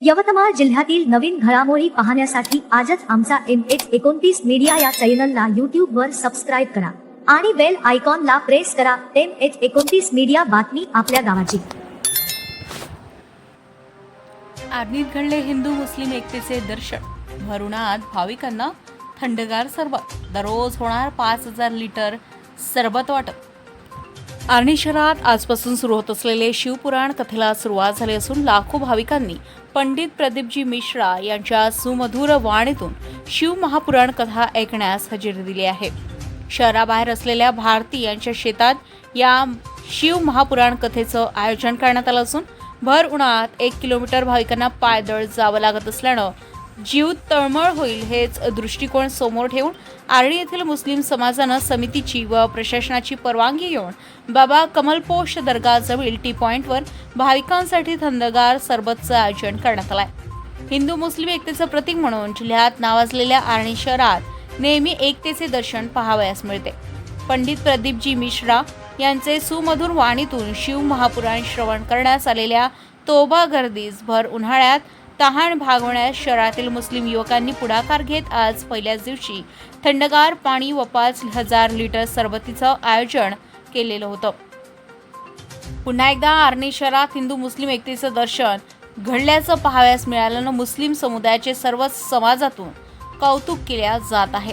यवतमाळ जिल्ह्यातील नवीन घडामोडी पाहण्यासाठी आजच आमचा MH29 मीडिया या चॅनलला यूट्यूबवर सबस्क्राईब करा आणि बेल आयकॉनला प्रेस करा। MH29 मीडिया, बातमी आपल्या गावाची। आर्णीत घडले हिंदू मुस्लिम एकतेचे दर्शन। भरुणात भाविकांना थंडगार सरबत। दररोज होणार 5000 लिटर सरबत वाटप। आर्णी शहरात आजपासून सुरू होत असलेले शिवपुराण कथेला सुरुवात झाली असून लाखो भाविकांनी पंडित प्रदीपजी मिश्रा यांच्या सुमधुर वाणीतून शिव महापुराण कथा ऐकण्यास हजेरी दिली आहे। शहराबाहेर असलेल्या भारती यांच्या शेतात या शिव महापुराण कथेचं आयोजन करण्यात आलं असून भर उन्हात 1 किलोमीटर भाविकांना पायदळ जावं लागत असल्यानं जीव तळमळ होईल हेच दृष्टिकोन समोर ठेवून आर्णी येथील मुस्लिम समाजानं समितीची व प्रशासनाची परवानगी घेऊन बाबा कमलपोश दर्गाजवळील टी पॉइंटवर भाविकांसाठी थंडगार सरबतचं आयोजन करण्यात आलंय। हिंदू मुस्लिम एकतेचं प्रतीक म्हणून जिल्ह्यात नावाजलेल्या आर्णी शहरात नेहमी एकतेचे दर्शन पाहावयास मिळते। पंडित प्रदीपजी मिश्रा यांचे सुमधुर वाणीतून शिव महापुराण श्रवण करण्यास आलेल्या तोबा गर्दीस भर उन्हाळ्यात तहान भागवण्यास शहरातील मुस्लिम युवकांनी पुढाकार घेत आज पहिल्याच दिवशी थंडगार पाणी व 5000 लिटर सरबतीचं आयोजन केलेलं होतं। पुन्हा एकदा आर्णी शहरात हिंदू मुस्लिम एकतेचं दर्शन घडल्याचं पाहावयास मिळाल्यानं मुस्लिम समुदायाचे सर्व समाजातून कौतुक केले जात आहे।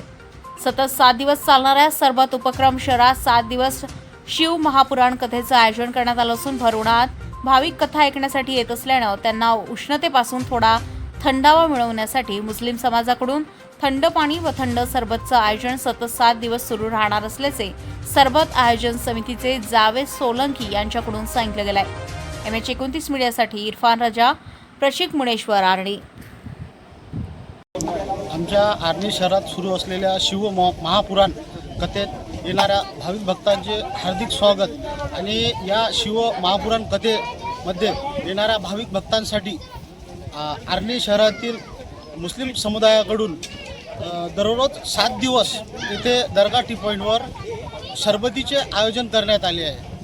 सतत 7 दिवस चालणाऱ्या सरबत उपक्रम शहरात 7 दिवस शिव महापुराण कथेचं आयोजन करण्यात आलं असून भरुणात भाविक कथा ऐकण्यासाठी येत असल्यानं त्यांना उष्णतेपासून थोडा थंडावा मिळवण्यासाठी मुस्लिम समाजाकडून थंड पाणी व थंड सरबतचं आयोजन सतत 7 दिवस सुरू राहणार असल्याचे सरबत आयोजन समितीचे जावेद सोलंकी यांच्याकडून सांगितलं गेलंय। MH29 मीडियासाठी इरफान रजा, प्रशिक मुनेश्वर, आर्णी। आमच्या आर्णी शहरात सुरू असलेल्या शिव महापुराण कथेत येणाऱ्या भाविक भक्तांचे हार्दिक स्वागत आणि या शिव महापुराण कथेमध्ये येणाऱ्या भाविक भक्तांसाठी आर्णी शहरातील मुस्लिम समुदायाकडून दररोज 7 दिवस इथे दर्गा टी पॉईंटवर सरबतीचे आयोजन करण्यात आले आहे।